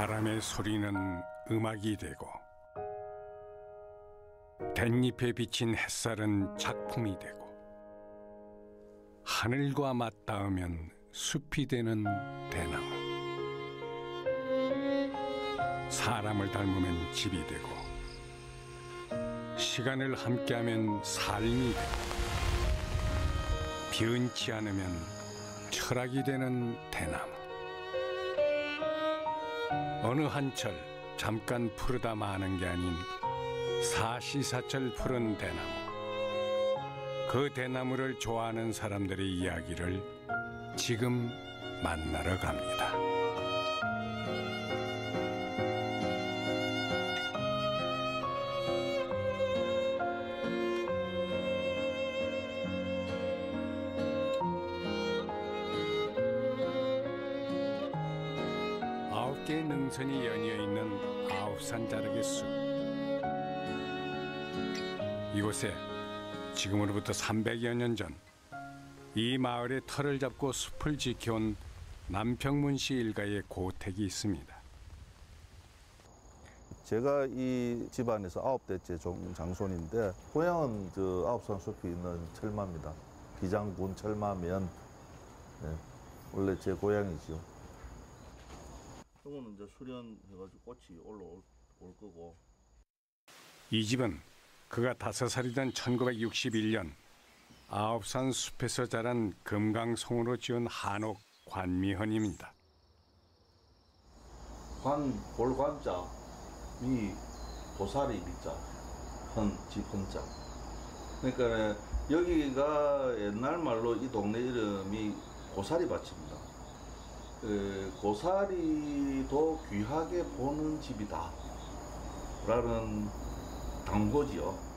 바람의 소리는 음악이 되고 댄잎에 비친 햇살은 작품이 되고 하늘과 맞닿으면 숲이 되는 대나무. 사람을 닮으면 집이 되고 시간을 함께하면 삶이 되고 변치 않으면 철학이 되는 대나무. 어느 한철 잠깐 푸르다 마는 게 아닌 사시사철 푸른 대나무. 그 대나무를 좋아하는 사람들의 이야기를 지금 만나러 갑니다. 아홉 개의 능선이 연이어 있는 아홉산자락의 숲. 이곳에 지금으로부터 300여 년 전 이 마을의 터를 잡고 숲을 지켜온 남평문 씨 일가의 고택이 있습니다. 제가 이 집안에서 9대째 장손인데 고향은 저 아홉산 숲이 있는 철마입니다. 비장군 철마면 네, 원래 제 고향이죠. 이거는 이제 수련해가지고 꽃이 올라올 거고. 이 집은 그가 5살이던 1961년 아홉산 숲에서 자란 금강송으로 지은 한옥 관미헌입니다. 볼관자, 미 도사리 미자, 헌 헌자. 그러니까 여기가 옛날 말로 이 동네 이름이 고사리밭입니다. 고사리도 귀하게 보는 집이다 라는 당부지요.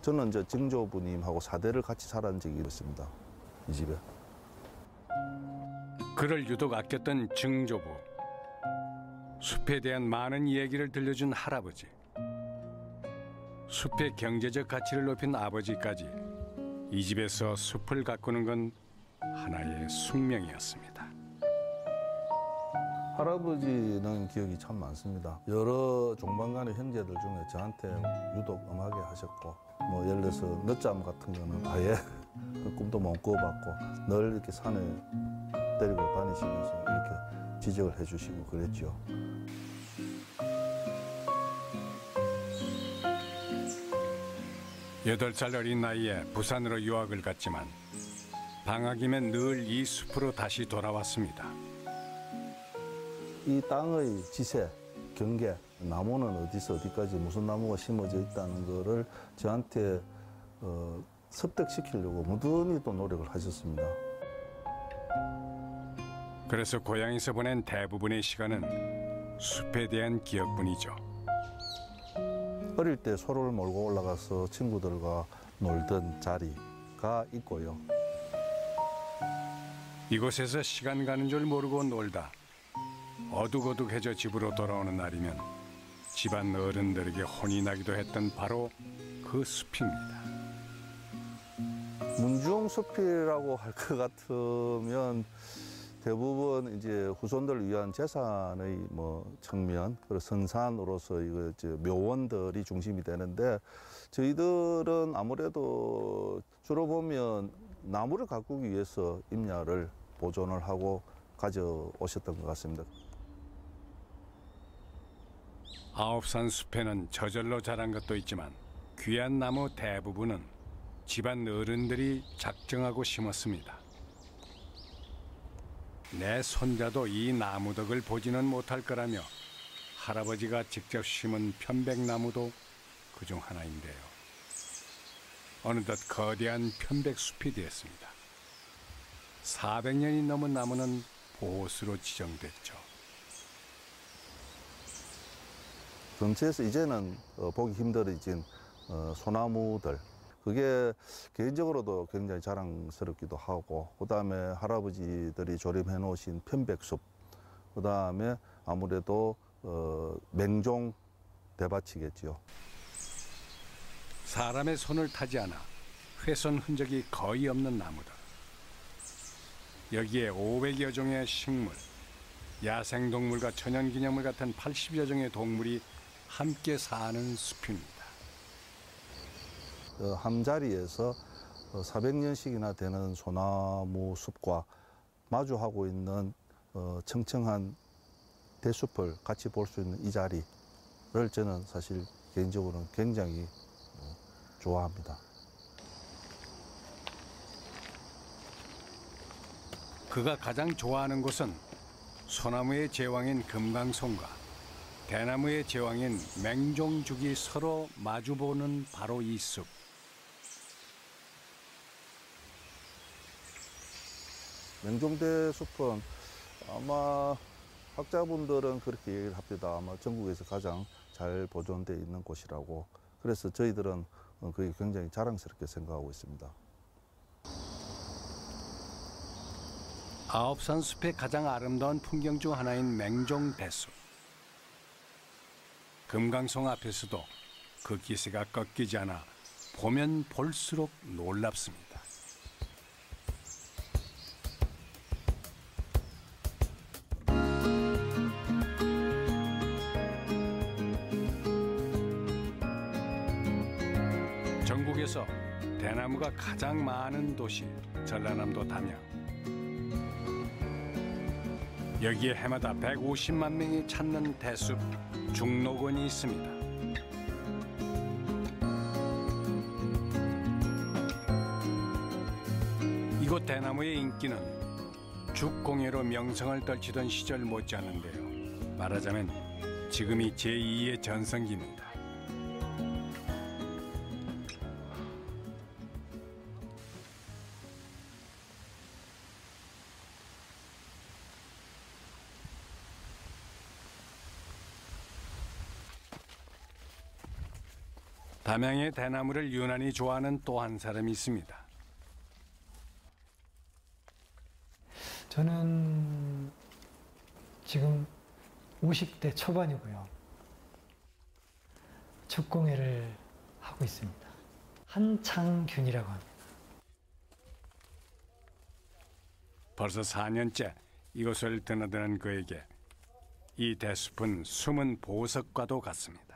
저는 이제 증조부님하고 4대를 같이 살았던 적이 있습니다. 이 집에. 그를 유독 아꼈던 증조부. 숲에 대한 많은 이야기를 들려준 할아버지. 숲의 경제적 가치를 높인 아버지까지 이 집에서 숲을 가꾸는 건 하나의 숙명이었습니다. 할아버지는 기억이 참 많습니다. 여러 종방간의 형제들 중에 저한테 유독 엄하게 하셨고, 뭐 예를 들어서 늦잠 같은 거는 아예 꿈도 못 꿔봤고 늘 이렇게 산에 데리고 다니시면서 이렇게 지적을 해주시고 그랬죠. 여덟 살 어린 나이에 부산으로 유학을 갔지만 방학이면 늘 이 숲으로 다시 돌아왔습니다. 이 땅의 지세, 경계, 나무는 어디서 어디까지 무슨 나무가 심어져 있다는 거를 저한테 습득시키려고 무던히 또 노력을 하셨습니다. 그래서 고향에서 보낸 대부분의 시간은 숲에 대한 기억뿐이죠. 어릴 때 소를 몰고 올라가서 친구들과 놀던 자리가 있고요. 이곳에서 시간 가는 줄 모르고 놀다 어둑어둑해져 집으로 돌아오는 날이면 집안 어른들에게 혼이 나기도 했던 바로 그 숲입니다. 문중숲이라고 할 것 같으면 대부분 이제 후손들을 위한 재산의 뭐 측면, 그리고 선산으로서 이거 이제 묘원들이 중심이 되는데 저희들은 아무래도 주로 보면 나무를 가꾸기 위해서 임야를 보존을 하고 가져오셨던 것 같습니다. 아홉산 숲에는 저절로 자란 것도 있지만 귀한 나무 대부분은 집안 어른들이 작정하고 심었습니다. 내 손자도 이 나무덕을 보지는 못할 거라며 할아버지가 직접 심은 편백나무도 그중 하나인데요. 어느덧 거대한 편백숲이 되었습니다. 400년이 넘은 나무는 보호수로 지정됐죠. 근처에서 이제는 보기 힘들어진 소나무들, 그게 개인적으로도 굉장히 자랑스럽기도 하고, 그다음에 할아버지들이 조림해 놓으신 편백숲, 그다음에 아무래도 맹종 대밭이겠지요. 사람의 손을 타지 않아 훼손 흔적이 거의 없는 나무들. 여기에 500여 종의 식물, 야생동물과 천연기념물 같은 80여 종의 동물이 함께 사는 숲입니다. 한 자리에서 400년씩이나 되는 소나무 숲과 마주하고 있는 청청한 대숲을 같이 볼 수 있는 이 자리를 저는 사실 개인적으로는 굉장히 좋아합니다. 그가 가장 좋아하는 곳은 소나무의 제왕인 금강송과 대나무의 제왕인 맹종죽이 서로 마주보는 바로 이 숲. 맹종대 숲은 아마 학자분들은 그렇게 얘기를 합니다. 아마 전국에서 가장 잘 보존되어 있는 곳이라고. 그래서 저희들은 그게 굉장히 자랑스럽게 생각하고 있습니다. 아홉산 숲의 가장 아름다운 풍경 중 하나인 맹종대숲. 금강송 앞에서도 그 기세가 꺾이지 않아 보면 볼수록 놀랍습니다. 전국에서 대나무가 가장 많은 도시 전라남도 담양. 여기에 해마다 150만 명이 찾는 대숲 중록원이 있습니다. 이곳 대나무의 인기는 죽공예로 명성을 떨치던 시절 못지않은데요. 말하자면 지금이 제2의 전성기입니다. 담양의 대나무를 유난히 좋아하는 또 한 사람이 있습니다. 저는 지금 50대 초반이고요. 축공예를 하고 있습니다. 한창균이라고 합니다. 벌써 4년째 이곳을 드나드는 그에게 이 대숲은 숨은 보석과도 같습니다.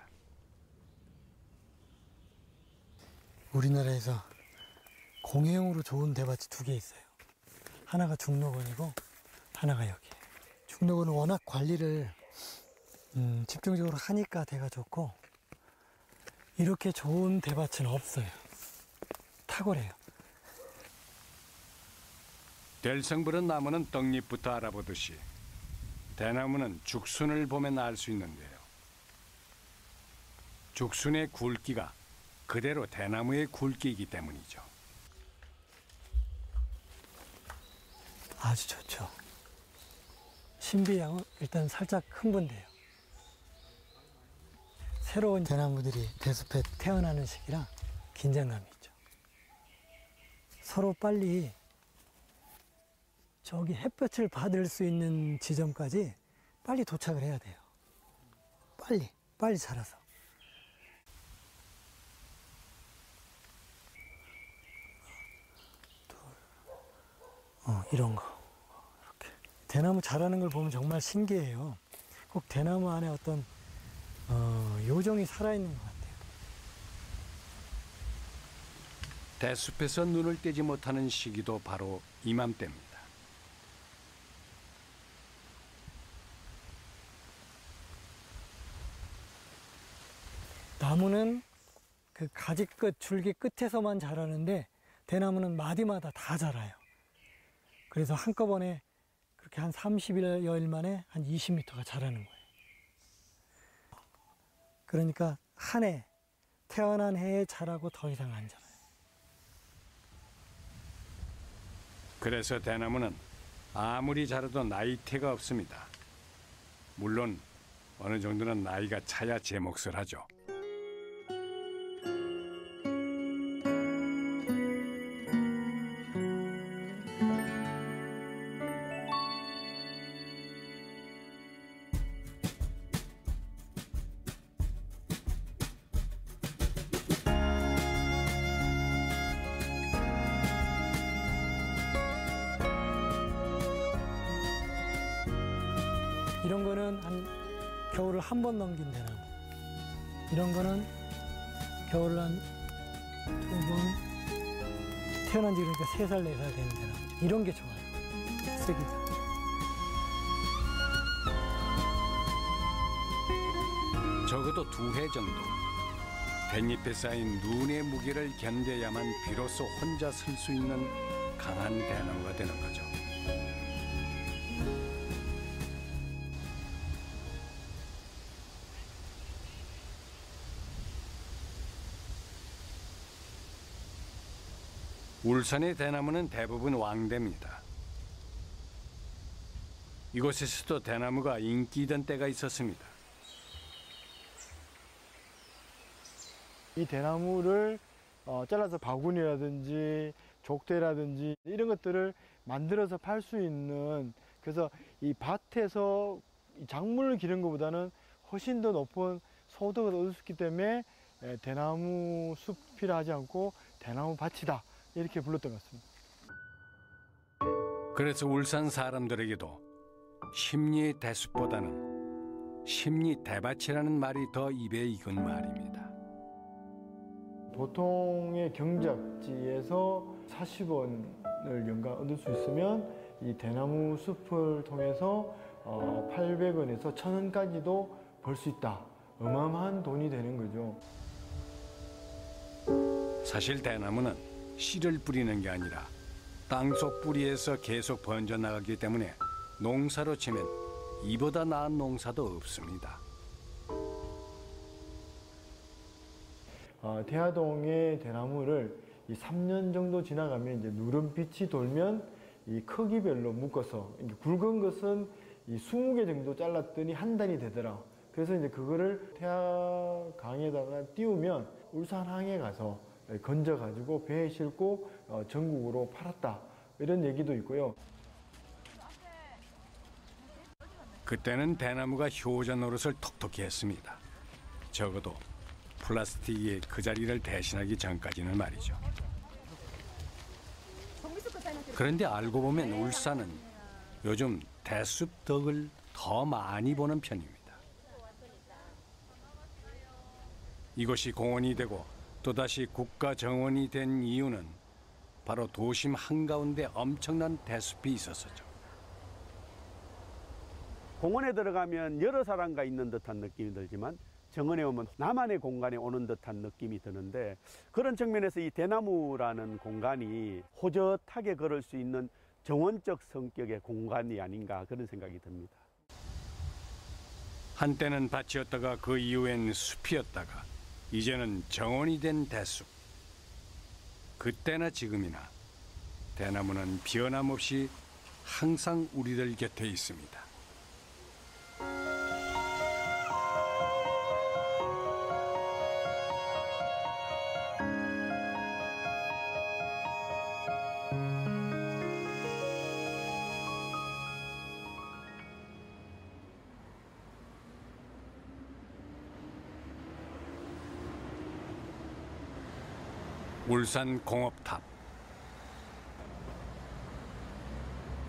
우리나라에서 공예용으로 좋은 대밭이 2개 있어요. 하나가 중록원이고 하나가 여기. 중록원은 워낙 관리를 집중적으로 하니까 대가 좋고 이렇게 좋은 대밭은 없어요. 탁월해요. 될성부른 나무는 떡잎부터 알아보듯이 대나무는 죽순을 보면 알 수 있는데요. 죽순의 굵기가 그대로 대나무의 굵기이기 때문이죠. 아주 좋죠. 신비하고 일단 살짝 흥분돼요. 새로운 대나무들이 대숲에 태어나는 시기라 긴장감이 있죠. 서로 빨리 저기 햇볕을 받을 수 있는 지점까지 빨리 도착을 해야 돼요. 빨리 자라서. 이런 거. 이렇게. 대나무 자라는 걸 보면 정말 신기해요. 꼭 대나무 안에 어떤 요정이 살아있는 것 같아요. 대숲에서 눈을 떼지 못하는 시기도 바로 이맘때입니다. 나무는 그 가지 끝, 줄기 끝에서만 자라는데 대나무는 마디마다 다 자라요. 그래서 한꺼번에 그렇게 한 30여일 만에 한 20m가 자라는 거예요. 그러니까 한 해, 태어난 해에 자라고 더 이상 안 자라요. 그래서 대나무는 아무리 자라도 나이테가 없습니다. 물론 어느 정도는 나이가 차야 제 몫을 하죠. 이런 거는 한 겨울을 한 번 넘긴 대나무. 이런 거는 겨울을 한 2번, 태어난 지 그러니까 3살, 4살 되는 대나무. 이런 게 좋아요. 쓰기가. 적어도 2해 정도 댄잎에 쌓인 눈의 무게를 견뎌야만 비로소 혼자 설 수 있는 강한 대나무가 되는 거죠. 울산의 대나무는 대부분 왕대입니다. 이곳에서도 대나무가 인기 있던 때가 있었습니다. 이 대나무를 잘라서 바구니라든지 족대라든지 이런 것들을 만들어서 팔 수 있는, 그래서 이 밭에서 이 작물을 기른 것보다는 훨씬 더 높은 소득을 얻을 수 있기 때문에 대나무 숲이라 하지 않고 대나무 밭이다 이렇게 불렀던 것 같습니다. 그래서 울산 사람들에게도 심리 대숲보다는 심리 대밭이라는 말이 더 입에 익은 말입니다. 보통의 경작지에서 40원을 연간 얻을 수 있으면 이 대나무 숲을 통해서 800원에서 1000원까지도 벌 수 있다. 어마어마한 돈이 되는 거죠. 사실 대나무는 씨를 뿌리는 게 아니라 땅속 뿌리에서 계속 번져나가기 때문에 농사로 치면 이보다 나은 농사도 없습니다. 대하동의 대나무를 이 3년 정도 지나가면 이제 누런빛이 돌면 이 크기별로 묶어서, 굵은 것은 이 20개 정도 잘랐더니 한 단이 되더라. 그래서 이제 그거를 태화강에다가 띄우면 울산항에 가서 건져가지고 배에 싣고 전국으로 팔았다. 이런 얘기도 있고요. 그때는 대나무가 효자 노릇을 톡톡히 했습니다. 적어도 플라스틱이 그 자리를 대신하기 전까지는 말이죠. 그런데 알고 보면 울산은 요즘 대숲 덕을 더 많이 보는 편입니다. 이곳이 공원이 되고 또다시 국가 정원이 된 이유는 바로 도심 한가운데 엄청난 대숲이 있었죠. 공원에 들어가면 여러 사람과 있는 듯한 느낌이 들지만 정원에 오면 나만의 공간에 오는 듯한 느낌이 드는데, 그런 측면에서 이 대나무라는 공간이 호젓하게 걸을 수 있는 정원적 성격의 공간이 아닌가, 그런 생각이 듭니다. 한때는 밭이었다가 그 이후엔 숲이었다가 이제는 정원이 된 대숲. 그때나 지금이나 대나무는 변함없이 항상 우리들 곁에 있습니다. 울산 공업탑.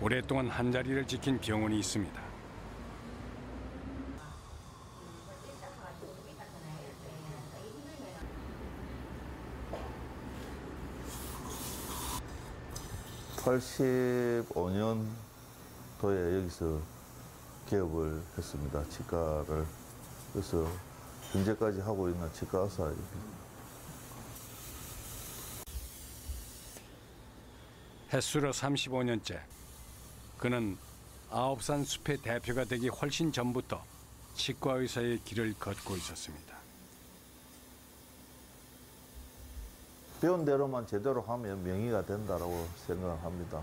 오랫동안 한자리를 지킨 병원이 있습니다. (85년도에) 여기서 개업을 했습니다. 치과를. 그래서 현재까지 하고 있는 치과 의사입니다. 햇수로 35년째. 그는 아홉산 숲의 대표가 되기 훨씬 전부터 치과 의사의 길을 걷고 있었습니다. 배운 대로만 제대로 하면 명의가 된다고 생각합니다.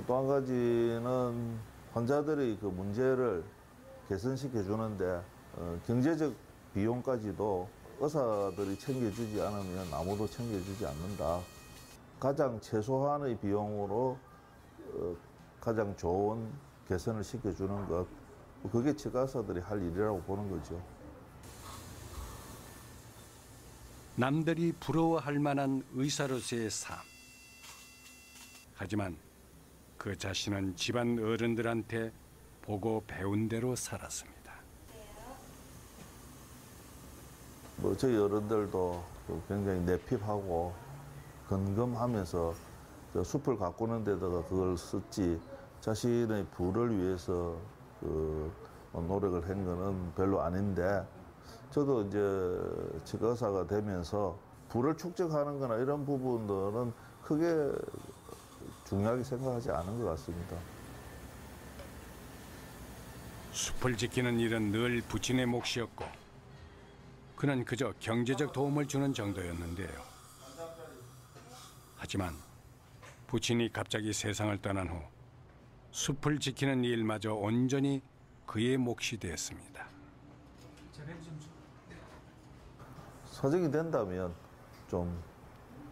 또 한 가지는 환자들의 그 문제를 개선시켜 주는데 경제적 비용까지도 의사들이 챙겨주지 않으면 아무도 챙겨주지 않는다. 가장 최소한의 비용으로 가장 좋은 개선을 시켜주는 것, 그게 치과 의사들이 할 일이라고 보는 거죠. 남들이 부러워할 만한 의사로서의 삶. 하지만 그 자신은 집안 어른들한테 보고 배운 대로 살았습니다. 뭐 저희 어른들도 굉장히 내핍하고 건금하면서 숲을 가꾸는 데다가 그걸 썼지 자신의 부를 위해서 노력을 한 거는 별로 아닌데 저도 이제 치과의사가 되면서 부를 축적하는 거나 이런 부분들은 크게 중요하게 생각하지 않은 것 같습니다. 숲을 지키는 일은 늘 부친의 몫이었고 그는 그저 경제적 도움을 주는 정도였는데요. 하지만 부친이 갑자기 세상을 떠난 후 숲을 지키는 일마저 온전히 그의 몫이 되었습니다. 사정이 된다면 좀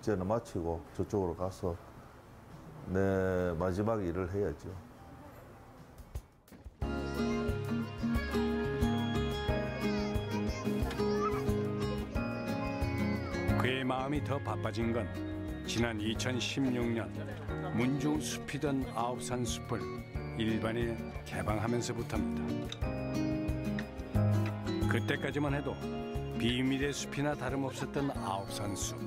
이제는 마치고 저쪽으로 가서 내 마지막 일을 해야죠. 그의 마음이 더 바빠진 건 지난 2016년 문중 숲이던 아홉산 숲을 일반에 개방하면서부터입니다. 그때까지만 해도 비밀의 숲이나 다름없었던 아홉산 숲.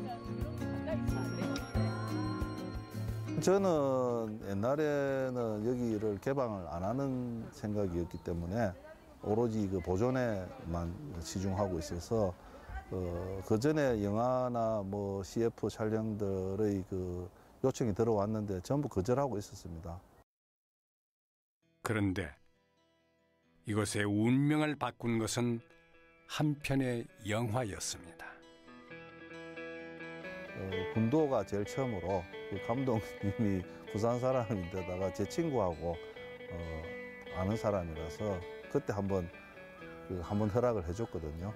저는 옛날에는 여기를 개방을 안 하는 생각이었기 때문에 오로지 그 보존에만 치중하고 있어서 그 전에 영화나 뭐 CF 촬영들의 그 요청이 들어왔는데 전부 거절하고 있었습니다. 그런데 이곳의 운명을 바꾼 것은 한 편의 영화였습니다. 군도가 제일 처음으로 그 감독님이 부산 사람인데다가 제 친구하고 아는 사람이라서 그때 한번 허락을 해줬거든요.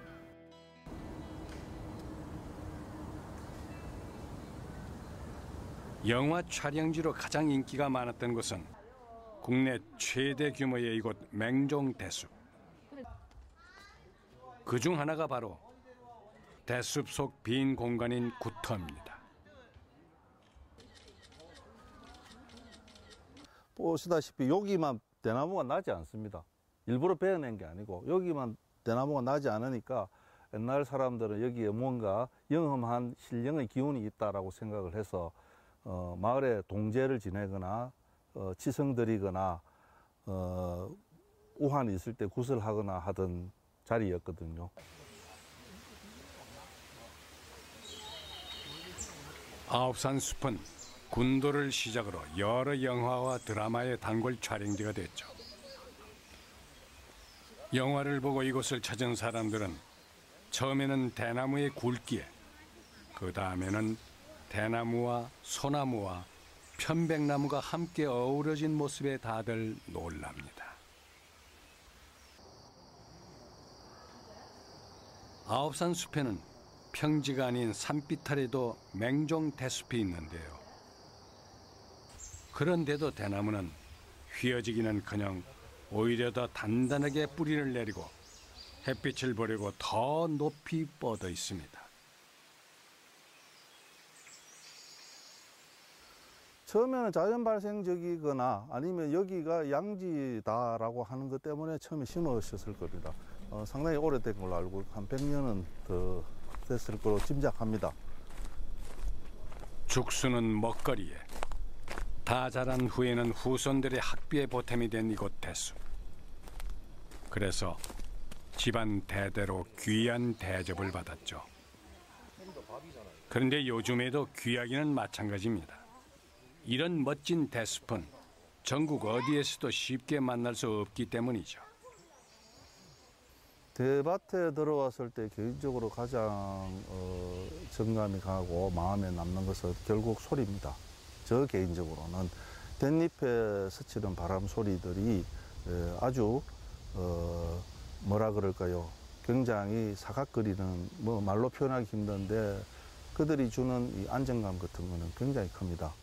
영화 촬영지로 가장 인기가 많았던 곳은 국내 최대 규모의 이곳 맹종 대숲. 그중 하나가 바로 대숲 속 빈 공간인 구터입니다. 보시다시피 여기만 대나무가 나지 않습니다. 일부러 베어낸 게 아니고 여기만 대나무가 나지 않으니까 옛날 사람들은 여기에 뭔가 영험한 신령의 기운이 있다라고 생각을 해서 마을에 동제를 지내거나 치성 드리거나 우환이 있을 때 구슬하거나 하던 자리였거든요. 아홉산 숲은 군도를 시작으로 여러 영화와 드라마의 단골 촬영지가 됐죠. 영화를 보고 이곳을 찾은 사람들은 처음에는 대나무의 굵기에, 그 다음에는 대나무와 소나무와 편백나무가 함께 어우러진 모습에 다들 놀랍니다. 아홉산 숲에는 평지가 아닌 산비탈에도 맹종 대숲이 있는데요. 그런데도 대나무는 휘어지기는커녕 오히려 더 단단하게 뿌리를 내리고 햇빛을 보려고 더 높이 뻗어 있습니다. 처음에는 자연 발생적이거나 아니면 여기가 양지다라고 하는 것 때문에 처음에 심으셨을 겁니다. 상당히 오래된 걸로 알고 한 100년은 더 됐을 거로 짐작합니다. 죽수는 먹거리에, 다 자란 후에는 후손들의 학비의 보탬이 된 이곳 대숲. 그래서 집안 대대로 귀한 대접을 받았죠. 그런데 요즘에도 귀하기는 마찬가지입니다. 이런 멋진 대숲은 전국 어디에서도 쉽게 만날 수 없기 때문이죠. 대밭에 들어왔을 때 개인적으로 가장 정감이 가고 마음에 남는 것은 결국 소리입니다. 저 개인적으로는 댄잎에 스치는 바람 소리들이 아주 뭐라 그럴까요? 굉장히 사각거리는 뭐 말로 표현하기 힘든데 그들이 주는 이 안정감 같은 거는 굉장히 큽니다.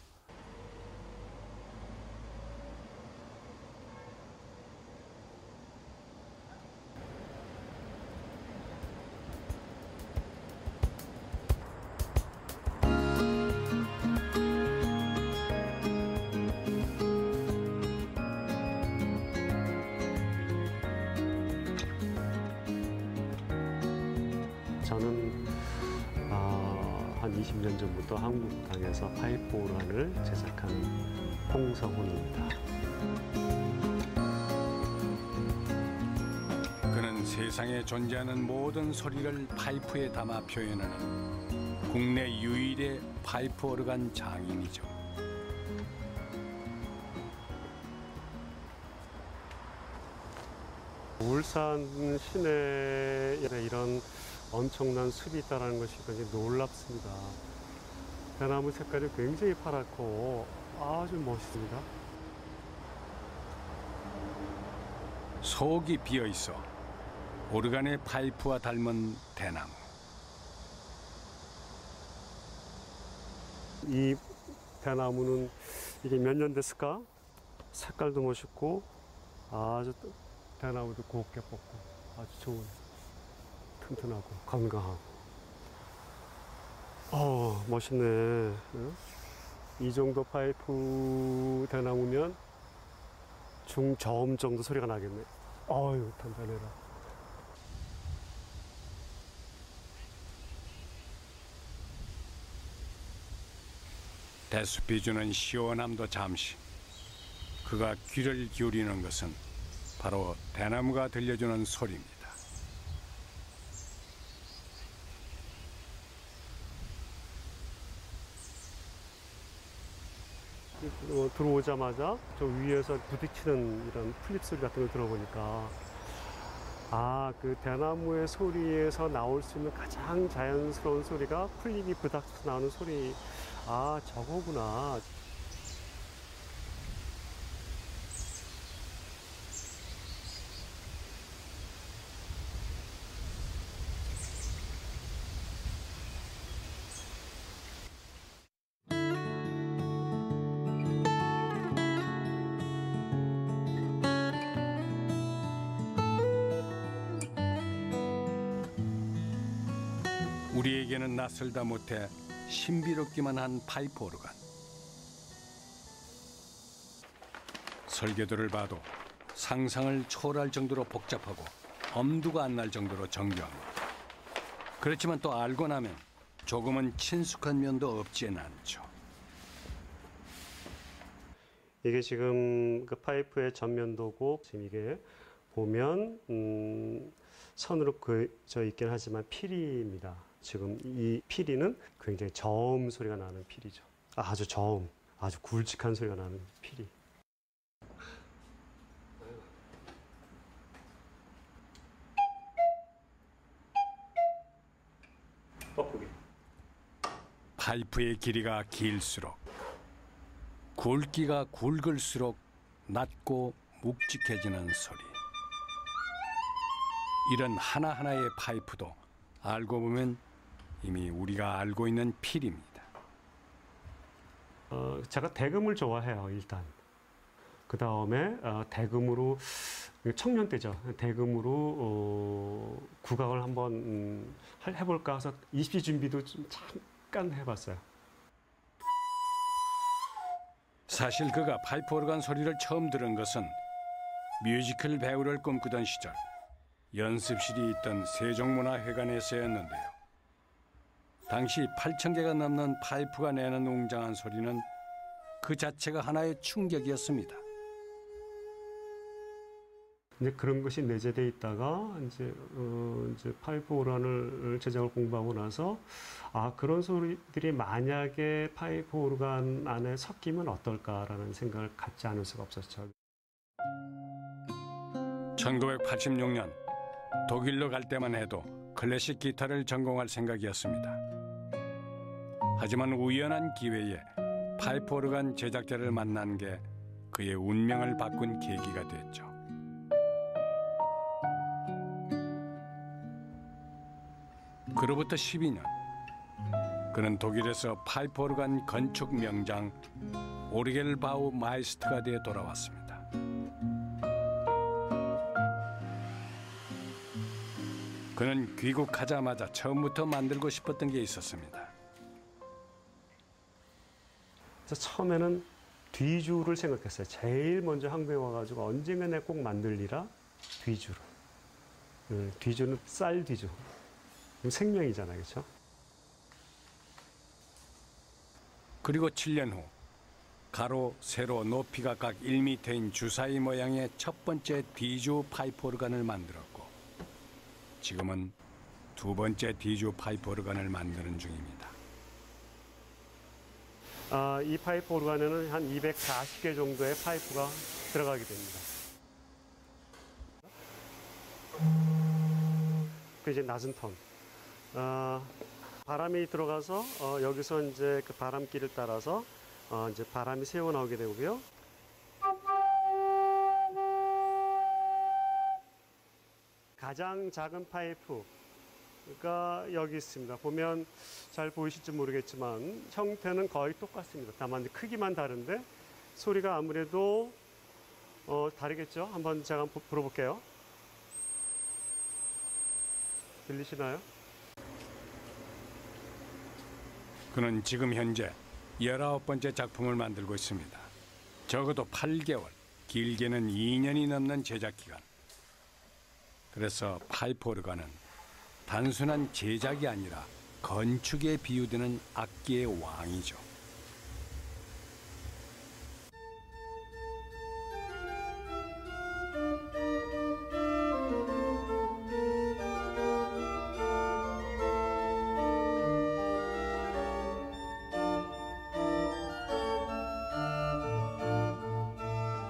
한 20년 전부터 한국당에서 파이프 오르간을 제작한 홍성훈입니다. 그는 세상에 존재하는 모든 소리를 파이프에 담아 표현하는 국내 유일의 파이프 오르간 장인이죠. 울산 시내에 이런 엄청난 숲이 있다는 것이 굉장히 놀랍습니다. 대나무 색깔이 굉장히 파랗고 아주 멋있습니다. 속이 비어있어 오르간의 파이프와 닮은 대나무. 이 대나무는 이게 몇 년 됐을까? 색깔도 멋있고 아주 대나무도 곱게 뽑고 아주 좋은, 튼튼하고 건강하고. 멋있네. 응? 이 정도 파이프 대나무면 중저음 정도 소리가 나겠네. 어휴, 단단해라. 대숲이 주는 시원함도 잠시. 그가 귀를 기울이는 것은 바로 대나무가 들려주는 소리입니다. 들어오자마자 저 위에서 부딪히는 이런 플립 소리 같은 걸 들어보니까 그 대나무의 소리에서 나올 수 있는 가장 자연스러운 소리가 플립이 부닥쳐서 나오는 소리. 저거구나. 우리에게는 낯설다 못해 신비롭기만 한 파이프 오르간. 설계도를 봐도 상상을 초월할 정도로 복잡하고 엄두가 안 날 정도로 정교합니다. 그렇지만 또 알고 나면 조금은 친숙한 면도 없지는 않죠. 이게 지금 그 파이프의 전면도고, 지금 이게 보면 선으로 그어져 있긴 하지만 피리입니다. 지금 이 피리는 굉장히 저음 소리가 나는 피리죠. 아주 저음, 아주 굵직한 소리가 나는 피리. 뻐꾸기. 파이프의 길이가 길수록, 굵기가 굵을수록 낮고 묵직해지는 소리. 이런 하나하나의 파이프도 알고 보면 이미 우리가 알고 있는 필입니다. 제가 대금을 좋아해요, 일단. 그 다음에 대금으로, 청년 때죠. 대금으로 국악을 한번 해볼까 해서 입시 준비도 좀 잠깐 해봤어요. 사실 그가 파이프 오르간 소리를 처음 들은 것은 뮤지컬 배우를 꿈꾸던 시절 연습실이 있던 세종문화회관에서였는데요. 당시 8,000개가 넘는 파이프가 내는 웅장한 소리는 그 자체가 하나의 충격이었습니다. 이제 그런 것이 내재돼 있다가 이제 파이프 오르간을 제작을 공부하고 나서 그런 소리들이 만약에 파이프 오르간 안에 섞이면 어떨까라는 생각을 갖지 않을 수가 없었죠. 1986년 독일로 갈 때만 해도 클래식 기타를 전공할 생각이었습니다. 하지만 우연한 기회에 파이프 오르간 제작자를 만난 게 그의 운명을 바꾼 계기가 됐죠. 그로부터 12년, 그는 독일에서 파이프 오르간 건축 명장 오르겔바우 마이스트가 되어 돌아왔습니다. 그는 귀국하자마자 처음부터 만들고 싶었던 게 있었습니다. 처음에는 뒤주를 생각했어요. 제일 먼저 한국에 와가지고 언젠가 내가 꼭 만들리라, 뒤주를. 뒤주는 쌀 뒤주. 생명이잖아요, 그렇죠? 그리고 7년 후 가로, 세로, 높이가 각 1m인 주사위 모양의 첫 번째 D조 파이프 오르간을 만들었고 지금은 두 번째 D조 파이프 오르간을 만드는 중입니다. 이 파이프 오르간에는 한 240개 정도의 파이프가 들어가게 됩니다. 그 이제 낮은 톤. 바람이 들어가서 여기서 이제 그 바람길을 따라서 이제 바람이 새어 나오게 되고요. 가장 작은 파이프가 여기 있습니다. 보면 잘 보이실지 모르겠지만 형태는 거의 똑같습니다. 다만 크기만 다른데 소리가 아무래도 다르겠죠? 한번 제가 한번 불어볼게요. 들리시나요? 그는 지금 현재 19번째 작품을 만들고 있습니다. 적어도 8개월, 길게는 2년이 넘는 제작 기간. 그래서 파이프 오르간은 단순한 제작이 아니라 건축에 비유되는 악기의 왕이죠.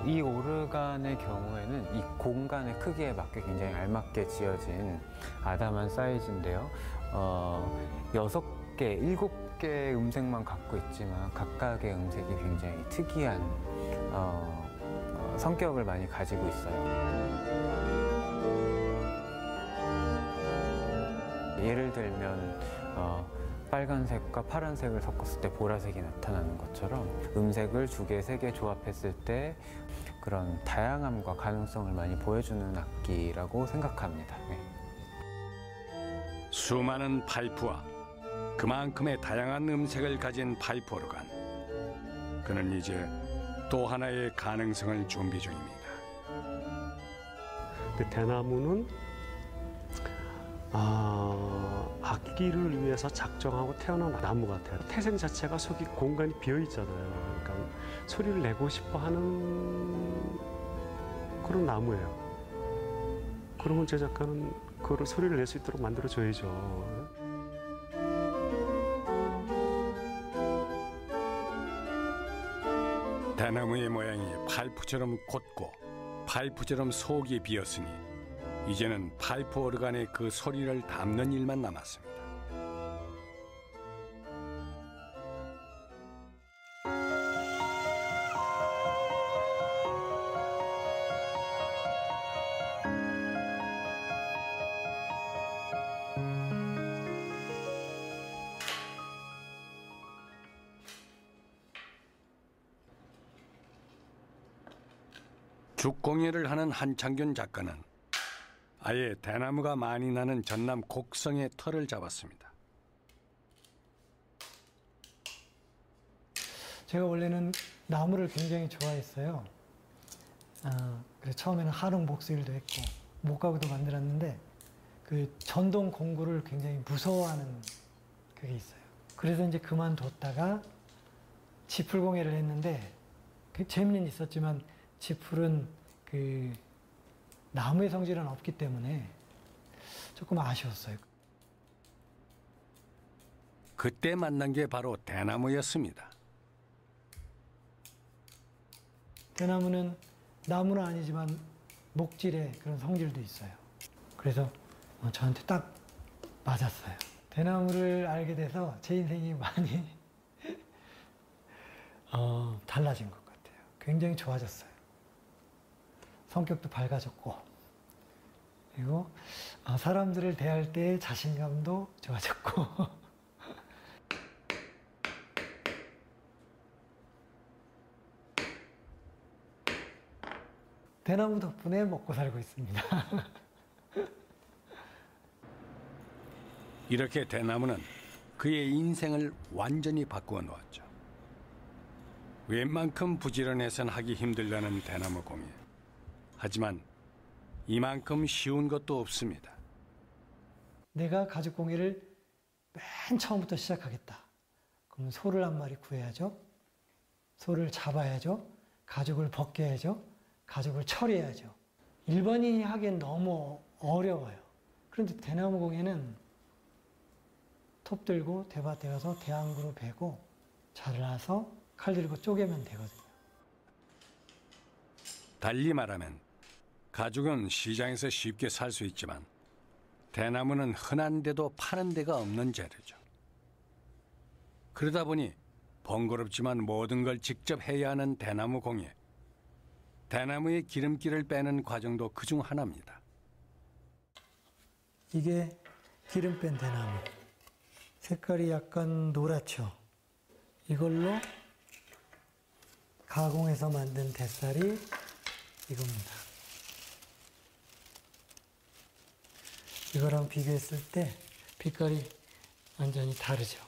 이 오르간의 경우에는 이 공간의 크기에 맞게 굉장히 알맞게 지어진 아담한 사이즈인데요. 6개, 7개의 음색만 갖고 있지만 각각의 음색이 굉장히 특이한 성격을 많이 가지고 있어요. 예를 들면 빨간색과 파란색을 섞었을 때 보라색이 나타나는 것처럼 음색을 2개, 3개 조합했을 때 그런 다양함과 가능성을 많이 보여주는 악기라고 생각합니다. 네. 수많은 파이프와 그만큼의 다양한 음색을 가진 파이프 오르간. 그는 이제 또 하나의 가능성을 준비 중입니다. 그 대나무는 악기를 위해서 작정하고 태어난 나무 같아요. 태생 자체가 속이 공간이 비어 있잖아요. 그러니까 소리를 내고 싶어 하는 그런 나무예요. 그러면 제작가는 그걸 소리를 낼 수 있도록 만들어줘야죠. 대나무의 모양이 파이프처럼 곧고 파이프처럼 속이 비었으니 이제는 파이프 오르간에 그 소리를 담는 일만 남았습니다. 죽공예를 하는 한창균 작가는 아예 대나무가 많이 나는 전남 곡성의 터를 잡았습니다. 제가 원래는 나무를 굉장히 좋아했어요. 그래서 처음에는 한옥 목수일도 했고 목가구도 만들었는데 그 전동 공구를 굉장히 무서워하는 그게 있어요. 그래서 이제 그만뒀다가 지풀공예를 했는데 재미는 있었지만 지풀은 그 나무의 성질은 없기 때문에 조금 아쉬웠어요. 그때 만난 게 바로 대나무였습니다. 대나무는 나무는 아니지만 목질의 그런 성질도 있어요. 그래서 저한테 딱 맞았어요. 대나무를 알게 돼서 제 인생이 많이 달라진 것 같아요. 굉장히 좋아졌어요. 성격도 밝아졌고 그리고 사람들을 대할 때의 자신감도 좋아졌고 대나무 덕분에 먹고 살고 있습니다. 이렇게 대나무는 그의 인생을 완전히 바꾸어 놓았죠. 웬만큼 부지런해선 하기 힘들다는 대나무 공예. 하지만 이만큼 쉬운 것도 없습니다. 내가 가죽공예를 맨 처음부터 시작하겠다. 그럼 소를 한 마리 구해야죠. 소를 잡아야죠. 가죽을 벗겨야죠. 가죽을 처리해야죠. 일반인이 하기엔 너무 어려워요. 그런데 대나무공예는 톱 들고 대밭에 가서 대항구로 베고 잘라서 칼 들고 쪼개면 되거든요. 달리 말하면 가죽은 시장에서 쉽게 살 수 있지만 대나무는 흔한데도 파는 데가 없는 재료죠. 그러다 보니 번거롭지만 모든 걸 직접 해야 하는 대나무 공예. 대나무의 기름기를 빼는 과정도 그중 하나입니다. 이게 기름 뺀 대나무. 색깔이 약간 노랗죠. 이걸로 가공해서 만든 뱃살이 이겁니다. 이거랑 비교했을 때 빛깔이 완전히 다르죠.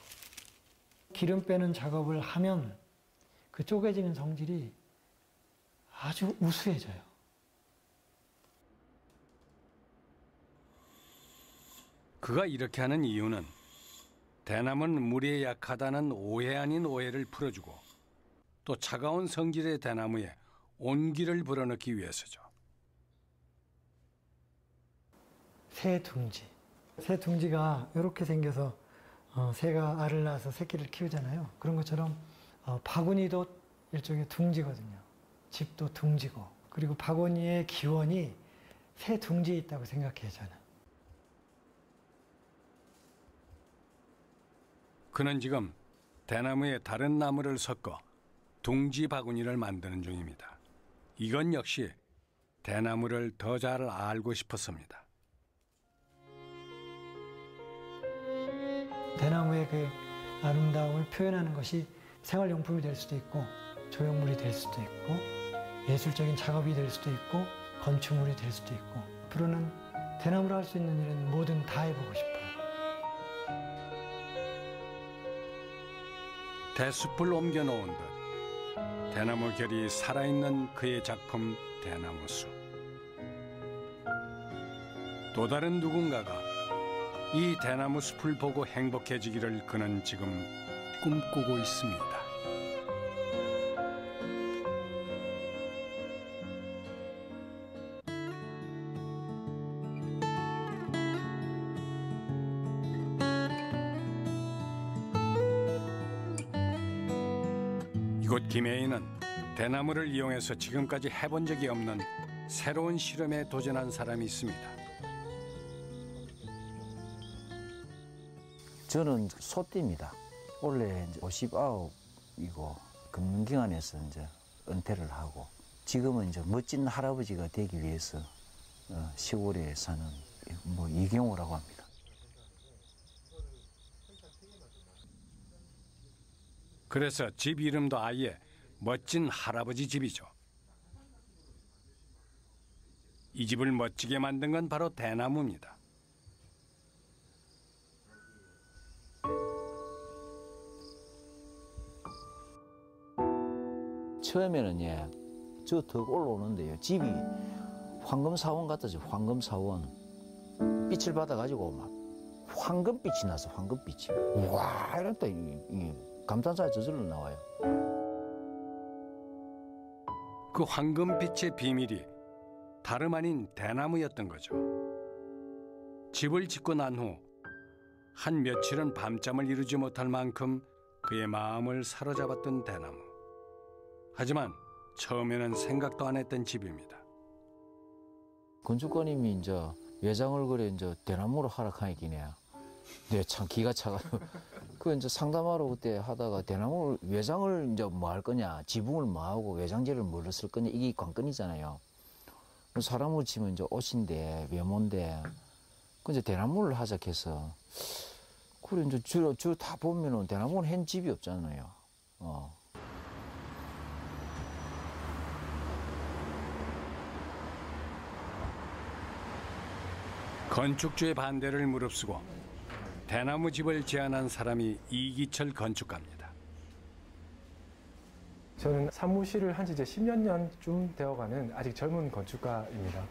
기름 빼는 작업을 하면 그 쪼개지는 성질이 아주 우수해져요. 그가 이렇게 하는 이유는 대나무는 물에 약하다는 오해 아닌 오해를 풀어주고 또 차가운 성질의 대나무에 온기를 불어넣기 위해서죠. 새 둥지. 새 둥지가 이렇게 생겨서 새가 알을 낳아서 새끼를 키우잖아요. 그런 것처럼 바구니도 일종의 둥지거든요. 집도 둥지고. 그리고 바구니의 기원이 새 둥지에 있다고 생각해요, 저는. 그는 지금 대나무에 다른 나무를 섞어 둥지 바구니를 만드는 중입니다. 이건 역시 대나무를 더 잘 알고 싶었습니다. 대나무의 그 아름다움을 표현하는 것이 생활용품이 될 수도 있고 조형물이 될 수도 있고 예술적인 작업이 될 수도 있고 건축물이 될 수도 있고 앞으로는 대나무로 할 수 있는 일은 뭐든 다 해보고 싶어요. 대숲을 옮겨놓은 듯 대나무 결이 살아있는 그의 작품 대나무숲. 또 다른 누군가가 이 대나무 숲을 보고 행복해지기를 그는 지금 꿈꾸고 있습니다. 이곳 김해에는 대나무를 이용해서 지금까지 해본 적이 없는 새로운 실험에 도전한 사람이 있습니다. 저는 소띠입니다. 원래 이제 59이고 금융기관에서 이제 은퇴를 하고 지금은 이제 멋진 할아버지가 되기 위해서 시골에 사는 이경호라고 합니다. 그래서 집 이름도 아예 멋진 할아버지 집이죠. 이 집을 멋지게 만든 건 바로 대나무입니다. 처음에는 저 더 올라오는데요. 집이 황금사원 같아서 황금사원. 빛을 받아가지고 막 황금빛이 나서 황금빛이. 와 이랬다. 감탄사에 저절로 나와요. 그 황금빛의 비밀이 다름 아닌 대나무였던 거죠. 집을 짓고 난 후 한 며칠은 밤잠을 이루지 못할 만큼 그의 마음을 사로잡았던 대나무. 하지만 처음에는 생각도 안 했던 집입니다. 건축가님이 이제 외장을 그래 이제 대나무로 하락하니까 네, 참 기가 차가지고 그 이제 상담하러 그때 하다가 대나무 외장을 이제 뭐 할 거냐, 지붕을 뭐 하고 외장재를 뭐를 쓸 거냐 이게 관건이잖아요. 사람으로 치면 이제 옷인데 외모인데 그 이제 대나무를 하자 해서 그래 이제 주로 다 보면은 대나무는 한 집이 없잖아요. 건축주의 반대를 무릅쓰고 대나무 집을 제안한 사람이 이기철 건축가입니다. 저는 사무실을 한 지 이제 10여 년쯤 되어가는 아직 젊은 건축가입니다.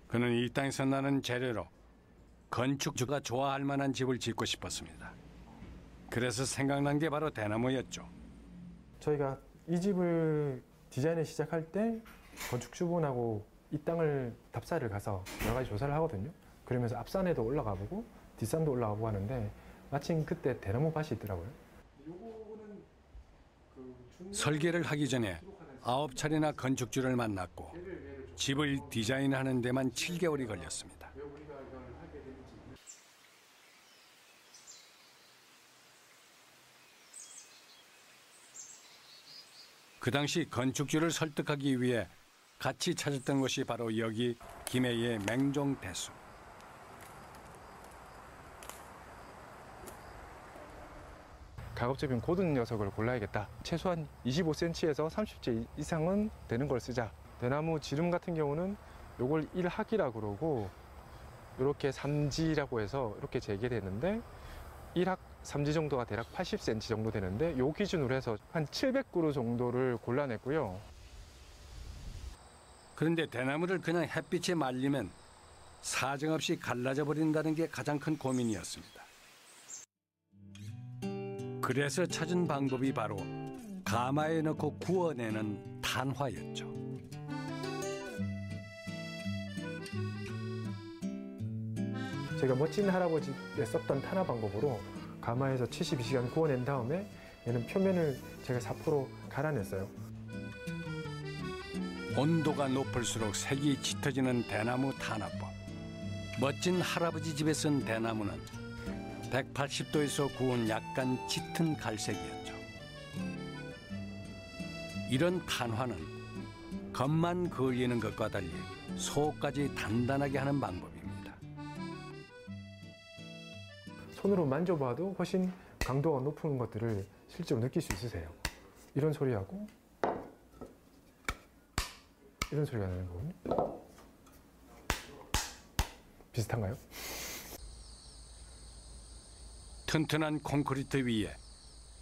그는 이 땅에서 나는 재료로 건축주가 좋아할 만한 집을 짓고 싶었습니다. 그래서 생각난 게 바로 대나무였죠. 저희가 이 집을 디자인을 시작할 때 건축주분하고 이 땅을 답사를 가서 여러 가지 조사를 하거든요. 그러면서 앞산에도 올라가 보고 뒷산도 올라가 보고 하는데 마침 그때 대나무 밭이 있더라고요. 설계를 하기 전에 9차례나 건축주를 만났고 집을 디자인하는 데만 7개월이 걸렸습니다. 그 당시 건축주를 설득하기 위해 같이 찾았던 곳이 바로 여기 김해의 맹종대수. 가급적이면 고든 녀석을 골라야겠다. 최소한 25cm에서 30째 이상은 되는 걸 쓰자. 대나무 지름 같은 경우는 요걸 1학이라고 그러고 이렇게 3지라고 해서 이렇게 재개되는데 1학 3지 정도가 대략 80cm 정도 되는데 요 기준으로 해서 한 700그루 정도를 골라냈고요. 그런데 대나무를 그냥 햇빛에 말리면 사정없이 갈라져 버린다는 게 가장 큰 고민이었습니다. 그래서 찾은 방법이 바로 가마에 넣고 구워내는 탄화였죠. 제가 멋진 할아버지에 썼던 탄화 방법으로 가마에서 72시간 구워낸 다음에 얘는 표면을 제가 4% 갈아냈어요. 온도가 높을수록 색이 짙어지는 대나무 탄화법. 멋진 할아버지 집에 쓴 대나무는 180도에서 구운 약간 짙은 갈색이었죠. 이런 탄화는 겉만 그을리는 것과 달리 속까지 단단하게 하는 방법입니다. 손으로 만져봐도 훨씬 강도가 높은 것들을 실제로 느낄 수 있으세요. 이런 소리하고 이런 소리가 나는 거군요. 비슷한가요? 튼튼한 콘크리트 위에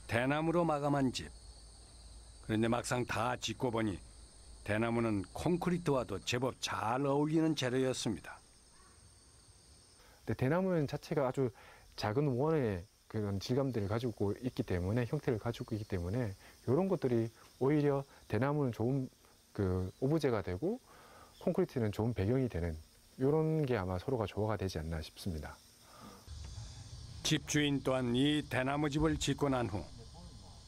대나무로 마감한 집. 그런데 막상 다 짓고 보니 대나무는 콘크리트와도 제법 잘 어울리는 재료였습니다. 근데 대나무는 자체가 아주 작은 원의 그런 질감들을 가지고 있기 때문에 형태를 가지고 있기 때문에 이런 것들이 오히려 대나무는 좋은 그 오브제가 되고 콘크리트는 좋은 배경이 되는 이런 게 아마 서로가 조화가 되지 않나 싶습니다. 집주인 또한 이 대나무 집을 짓고 난 후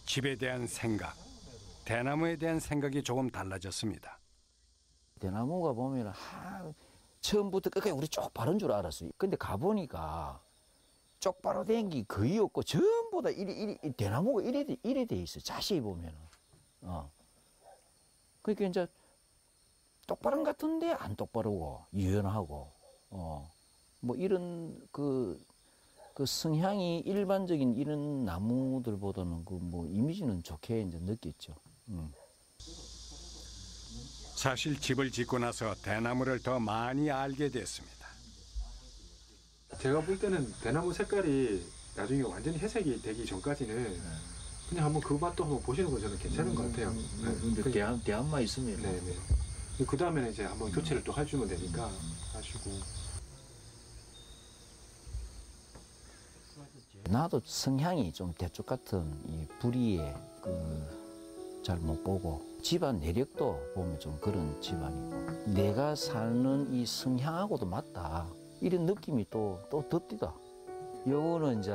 집에 대한 생각, 대나무에 대한 생각이 조금 달라졌습니다. 대나무가 보면 처음부터 끝까지 우리 쪽 바른 줄 알았어요. 근데 가보니까 쪽바로 된 게 거의 없고 전부 다 대나무가 이래 돼 있어. 자세히 보면은. 그러니까 이제 똑바른 것 같은데 안 똑바르고 유연하고 뭐 이런 그 성향이 일반적인 이런 나무들보다는 그 뭐 이미지는 좋게 이제 느꼈죠. 사실 집을 짓고 나서 대나무를 더 많이 알게 됐습니다. 제가 볼 때는 대나무 색깔이 나중에 완전히 회색이 되기 전까지는 그냥 한번 그 맛도 한번 보시는 거 저는 괜찮은 것 같아요. 근데 대안만 있으면. 네네. 그 다음에는 이제 한번 교체를 또 해주면 되니까 하시고. 나도 성향이 좀 대쪽 같은 이 불의에 잘 못 보고 집안 내력도 보면 좀 그런 집안이고 내가 사는 이 성향하고도 맞다 이런 느낌이 또 듭디다. 요거는 이제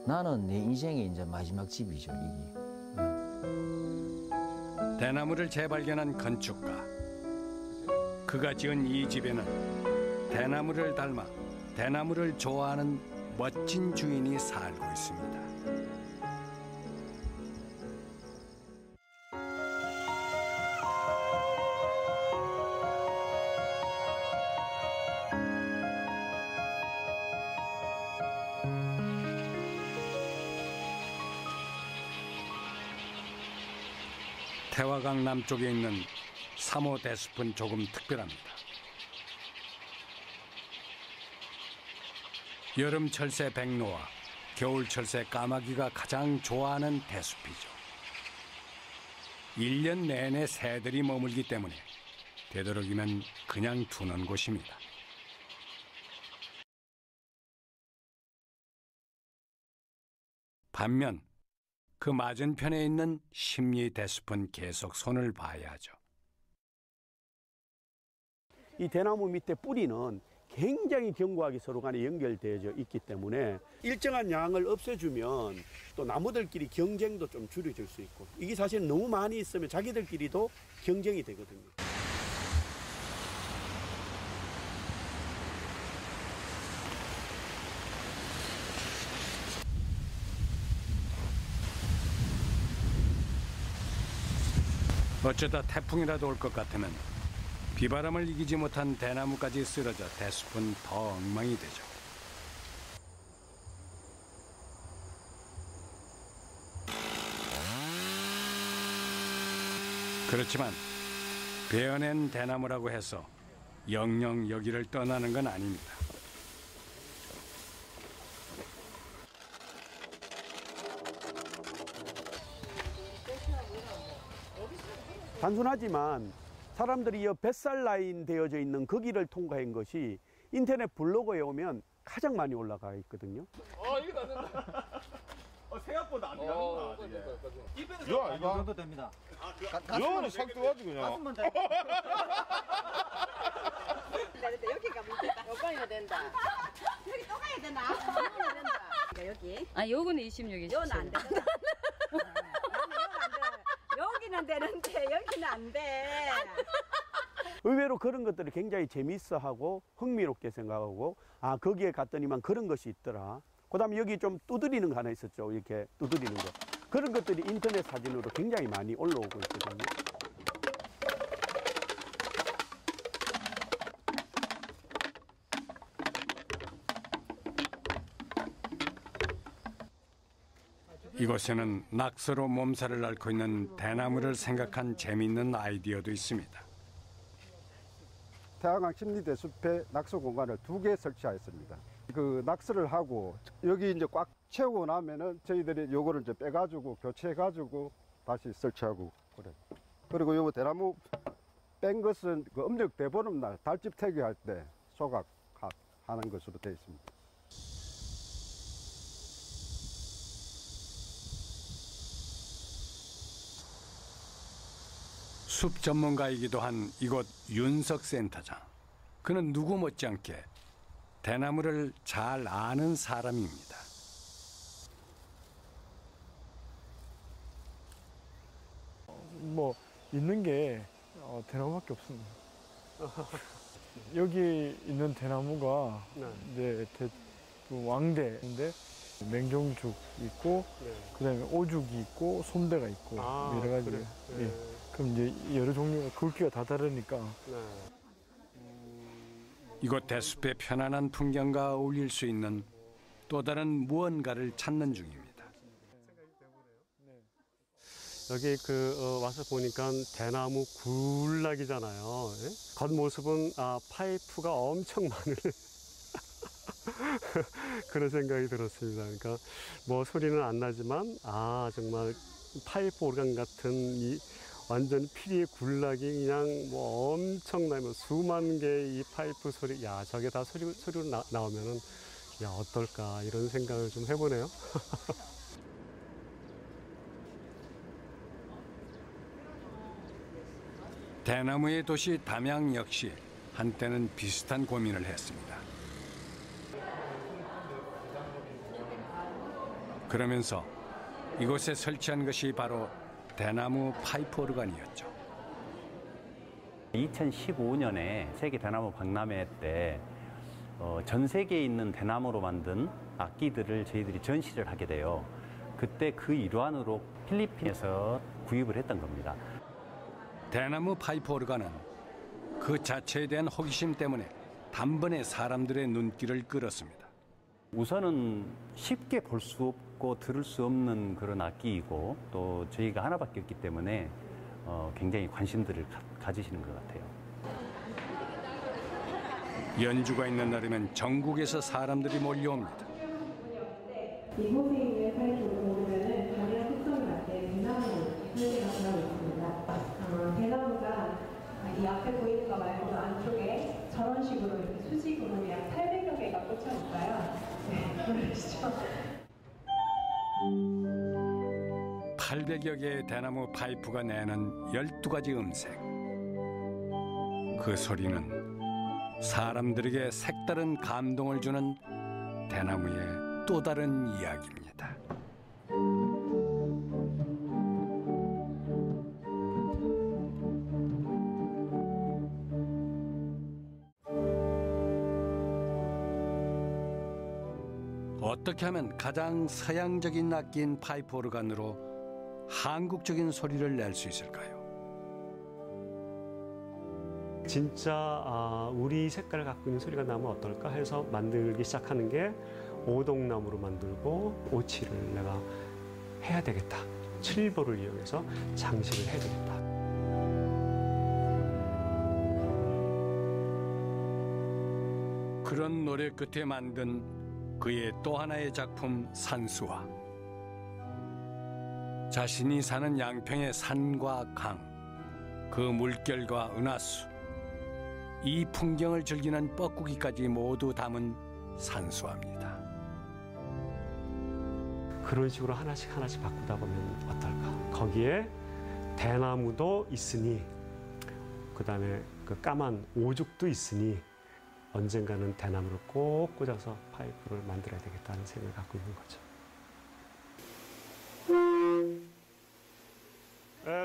나는 내 인생의 이제 마지막 집이죠 이게. 대나무를 재발견한 건축가. 그가 지은 이 집에는 대나무를 닮아 대나무를 좋아하는 멋진 주인이 살고 있습니다. 태화강 남쪽에 있는 3호 대숲은 조금 특별합니다. 여름철새 백로와 겨울철새 까마귀가 가장 좋아하는 대숲이죠. 1년 내내 새들이 머물기 때문에 되도록이면 그냥 두는 곳입니다. 반면 그 맞은편에 있는 심리 대숲은 계속 손을 봐야 하죠. 이 대나무 밑에 뿌리는 굉장히 견고하게 서로 간에 연결되어 있기 때문에 일정한 양을 없애주면 또 나무들끼리 경쟁도 좀 줄여질 수 있고, 이게 사실 너무 많이 있으면 자기들끼리도 경쟁이 되거든요. 어쩌다 태풍이라도 올 것 같으면 비바람을 이기지 못한 대나무까지 쓰러져 대숲은 더 엉망이 되죠. 그렇지만 베어낸 대나무라고 해서 영영 여기를 떠나는 건 아닙니다. 단순하지만 사람들이 이 뱃살 라인 되어져 있는 거기를 통과한 것이 인터넷 블로그에 오면 가장 많이 올라가 있거든요. 이거 안 된다. 생각보다 안 가는구나. 입에는 야, 이 정도 됩니다. 이거는 싹 떠가지고 그냥. 가슴만 돼. 여기가 문제다. 여기가 된다. 여기 또 가야 되나? 여기가 된다. 여기. 아, 요거는 26이죠. 요는 안 된다. 여기는 되는데 여기는 안 돼. 의외로 그런 것들을 굉장히 재미있어하고 흥미롭게 생각하고, 아, 거기에 갔더니만 그런 것이 있더라. 그다음에 여기 좀 두드리는 거 하나 있었죠. 이렇게 두드리는 거. 그런 것들이 인터넷 사진으로 굉장히 많이 올라오고 있거든요. 이곳에는 낙서로 몸살을 앓고 있는 대나무를 생각한 재미있는 아이디어도 있습니다. 태양강 심리대숲에 낙서 공간을 2개 설치하였습니다. 그 낙서를 하고 여기 이제 꽉 채우고 나면은 저희들이 요거를 이제 빼가지고 교체해가지고 다시 설치하고 그래. 그리고 요거 대나무 뺀 것은 그 음력 대보름 날 달집 퇴기할 때 소각하는 것으로 되어 있습니다. 숲 전문가이기도 한 이곳 윤석 센터장. 그는 누구 못지않게 대나무를 잘 아는 사람입니다. 뭐 있는 게 대나무밖에 없습니다. 여기 있는 대나무가 이제 그 왕대인데 맹종죽 있고, 그다음에 오죽이 있고 솜대가 있고 여러 가지. 그래. 예. 그럼 이제 여러 종류가 굵기가 다 다르니까. 이곳 대숲의 편안한 풍경과 어울릴 수 있는 또 다른 무언가를 찾는 중입니다. 여기 와서 보니까 대나무 굴락이잖아요. 예? 겉모습은 파이프가 엄청 많은 그런 생각이 들었습니다. 그러니까 뭐 소리는 안 나지만 정말 파이프 오르간 같은 이 완전 피리의 굴락이 그냥 뭐 엄청나면 수만 개의 이 파이프 소리, 야, 저게 다 소리로 나오면은 야, 어떨까 이런 생각을 좀 해보네요. 대나무의 도시 담양 역시 한때는 비슷한 고민을 했습니다. 그러면서 이곳에 설치한 것이 바로 대나무 파이프 오르간이었죠. 2015년에 세계 대나무 박람회 때 전 세계에 있는 대나무로 만든 악기들을 저희들이 전시를 하게 돼요. 그때 그 일환으로 필리핀에서 구입을 했던 겁니다. 대나무 파이프 오르간은 그 자체에 대한 호기심 때문에 단번에 사람들의 눈길을 끌었습니다. 우선은 쉽게 볼 수 없고 들을 수 없는 그런 악기이고, 또 저희가 하나밖에 없기 때문에 굉장히 관심들을 가지시는 것 같아요. 연주가 있는 날이면 전국에서 사람들이 몰려옵니다. 이곳에 있는 파이프 오르간은 다리와 특성에 맞게 대나무로 설계가 되어 있습니다. 대나무가 이 앞에 보이는 거 말고도 안쪽에 저런 식으로 이렇게 수직으로 약 800여 개가 꽂혀 있어요. 네, 보이시죠? 800여 개의 대나무 파이프가 내는 12가지 음색. 그 소리는 사람들에게 색다른 감동을 주는 대나무의 또 다른 이야기입니다. 어떻게 하면 가장 서양적인 악기인 파이프 오르간으로 한국적인 소리를 낼 수 있을까요? 진짜 우리 색깔을 갖고 있는 소리가 나면 어떨까 해서 만들기 시작하는 게 오동나무로 만들고 오치를 내가 해야 되겠다. 7보를 이용해서 장식을 해야 되겠다. 그런 노래 끝에 만든 그의 또 하나의 작품 산수화. 자신이 사는 양평의 산과 강, 그 물결과 은하수, 이 풍경을 즐기는 뻐꾸기까지 모두 담은 산수화입니다. 그런 식으로 하나씩 바꾸다 보면 어떨까? 거기에 대나무도 있으니, 그 다음에 그 까만 오죽도 있으니 언젠가는 대나무를 꼭 꽂아서 파이프를 만들어야 되겠다는 생각을 갖고 있는 거죠.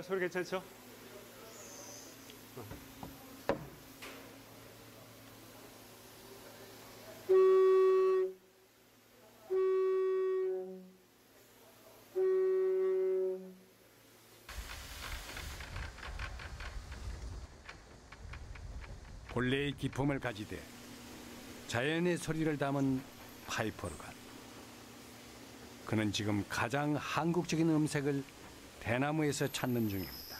소리 괜찮죠? 본래의 기품을 가지되 자연의 소리를 담은 파이프 오르간. 그는 지금 가장 한국적인 음색을 대나무에서 찾는 중입니다.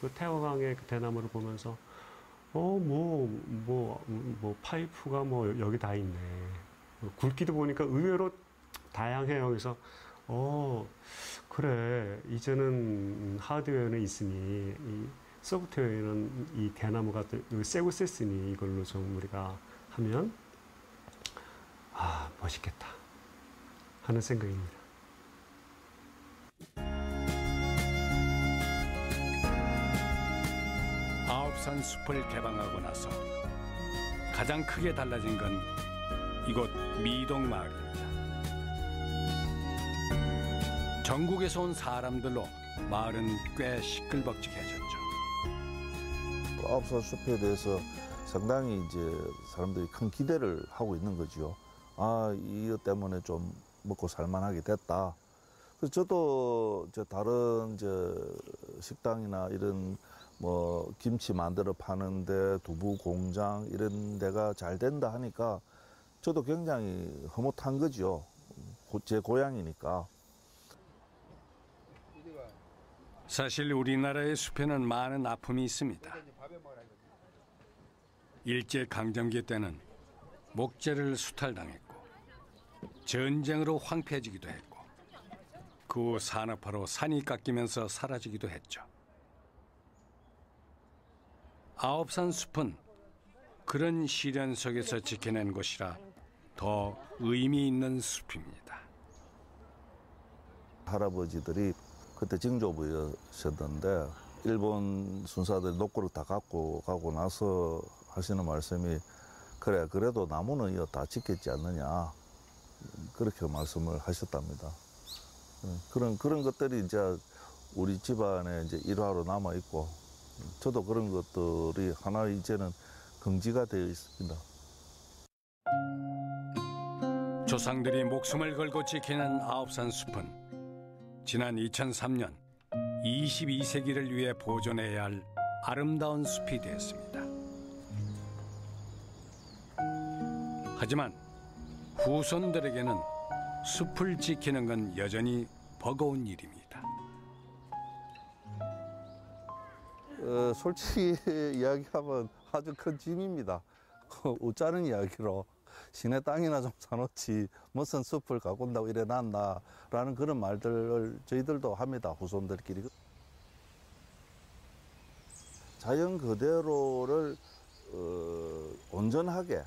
그 태화강의 그 대나무를 보면서 파이프가 여기 다 있네. 굵기도 보니까 의외로 다양해요. 그래서 그래, 이제는 하드웨어는 있으니 이 소프트웨어는 이 대나무가 세고 셌으니 이걸로 좀 우리가 하면 멋있겠다 하는 생각입니다. 아홉산 숲을 개방하고 나서 가장 크게 달라진 건 이곳 미동 마을입니다. 전국에서 온 사람들로 마을은 꽤 시끌벅적해졌죠. 아홉산 숲에 대해서 상당히 이제 사람들이 큰 기대를 하고 있는 거죠. 이것 때문에 좀 먹고 살만하게 됐다. 그래서 저도 다른 식당이나 이런 김치 만들어 파는데 두부 공장 이런 데가 잘 된다 하니까 저도 굉장히 흐뭇한 거죠. 제 고향이니까. 사실 우리나라의 숲에는 많은 아픔이 있습니다. 일제강점기 때는 목재를 수탈당했고 전쟁으로 황폐해지기도 했고 그 후 산업화로 산이 깎이면서 사라지기도 했죠. 아홉산 숲은 그런 시련 속에서 지켜낸 곳이라 더 의미 있는 숲입니다. 할아버지들이 그때 징조부였었는데 일본 순사들이 녹고를 다 갖고 가고 나서 하시는 말씀이 그래, 그래도 나무는 이거 다 지켰지 않느냐 그렇게 말씀을 하셨답니다. 그런 것들이 이제 우리 집안의 이제 일화로 남아 있고 저도 그런 것들이 하나 이제는 긍지가 되어 있습니다. 조상들이 목숨을 걸고 지키는 아홉산 숲은 지난 2003년 22세기를 위해 보존해야 할 아름다운 숲이 되었습니다. 하지만 후손들에게는 숲을 지키는 건 여전히 버거운 일입니다. 솔직히 이야기하면 아주 큰 짐입니다. 웃자는 이야기로 시내 땅이나 좀 사놓지 무슨 숲을 갖고 온다고 이래 놨나라는 그런 말들을 저희들도 합니다. 후손들끼리. 자연 그대로를 온전하게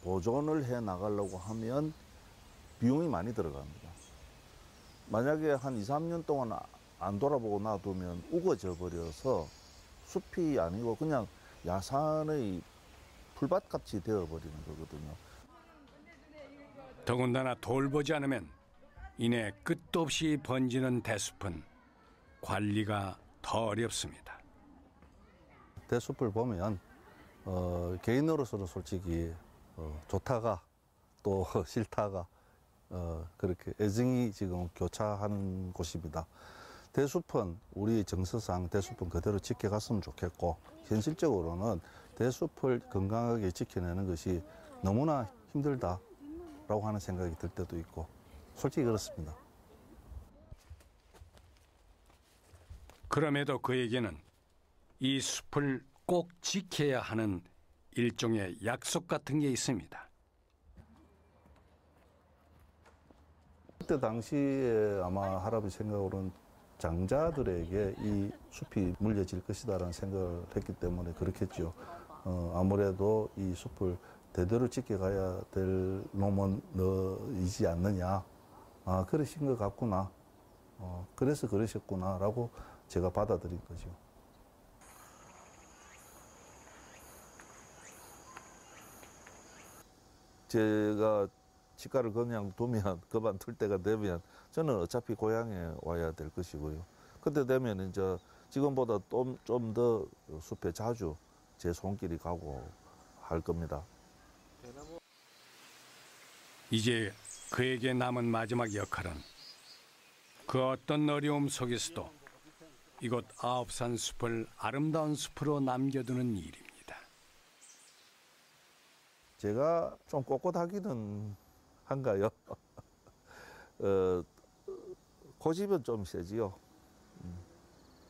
보존을 해 나가려고 하면 비용이 많이 들어갑니다. 만약에 한 2, 3년 동안 안 돌아보고 놔두면 우거져 버려서 숲이 아니고 그냥 야산의 풀밭같이 되어버리는 거거든요. 더군다나 돌보지 않으면 이내 끝도 없이 번지는 대숲은 관리가 더 어렵습니다. 대숲을 보면 개인으로서는 솔직히 좋다가 또 싫다가 그렇게 애증이 지금 교차하는 곳입니다. 대숲은 우리 정서상 대숲은 그대로 지켜갔으면 좋겠고 현실적으로는 대숲을 건강하게 지켜내는 것이 너무나 힘들다라고 하는 생각이 들 때도 있고 솔직히 그렇습니다. 그럼에도 그에게는 이 숲을 꼭 지켜야 하는 일종의 약속 같은 게 있습니다. 그때 당시에 아마 할아버지 생각으로는 장자들에게 이 숲이 물려질 것이다라는 생각을 했기 때문에 그렇겠죠. 아무래도 이 숲을 대대로 지켜가야 될 놈은 너이지 않느냐. 아, 그러신 것 같구나. 그래서 그러셨구나라고 제가 받아들인 거죠. 제가 치과를 그냥 두면 그만둘 때가 되면 저는 어차피 고향에 와야 될 것이고요. 그때 되면 이제 지금보다 좀 더 숲에 자주 제 손길이 가고 할 겁니다. 이제 그에게 남은 마지막 역할은 그 어떤 어려움 속에서도 이곳 아홉산 숲을 아름다운 숲으로 남겨두는 일입니다. 제가 좀 꼿꼿하기는 한가요? 고집은 좀 세지요.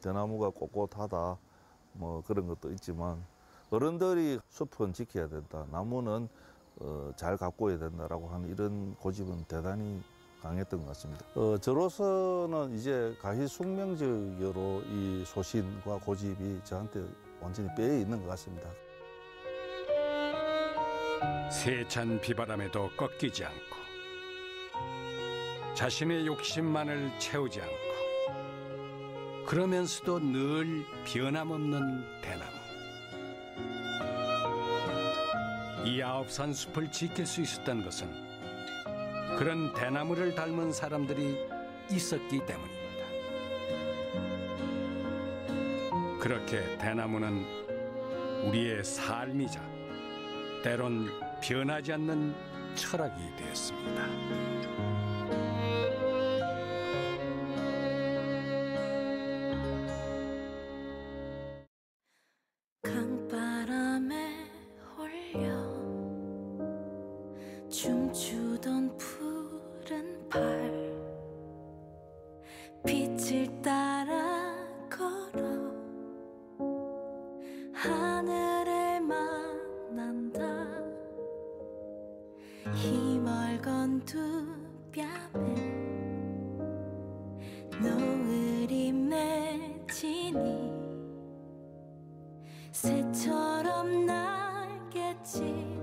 대나무가 꼿꼿하다 뭐 그런 것도 있지만 어른들이 숲은 지켜야 된다. 나무는 잘 가꿔야 된다라고 하는 이런 고집은 대단히 강했던 것 같습니다. 저로서는 이제 가시숙명적으로 이 소신과 고집이 저한테 완전히 빼어 있는 것 같습니다. 세찬 비바람에도 꺾이지 않고 자신의 욕심만을 채우지 않고 그러면서도 늘 변함없는 대나무. 이 아홉산 숲을 지킬 수 있었던 것은 그런 대나무를 닮은 사람들이 있었기 때문입니다. 그렇게 대나무는 우리의 삶이자 때론 변하지 않는 철학이 되었습니다. 강바람에 홀려 춤추던 푸른 발 빛을 따라 걸어 하늘을 만난다. 희멀건 두 뺨에 노을이 맺히니 새처럼 날겠지.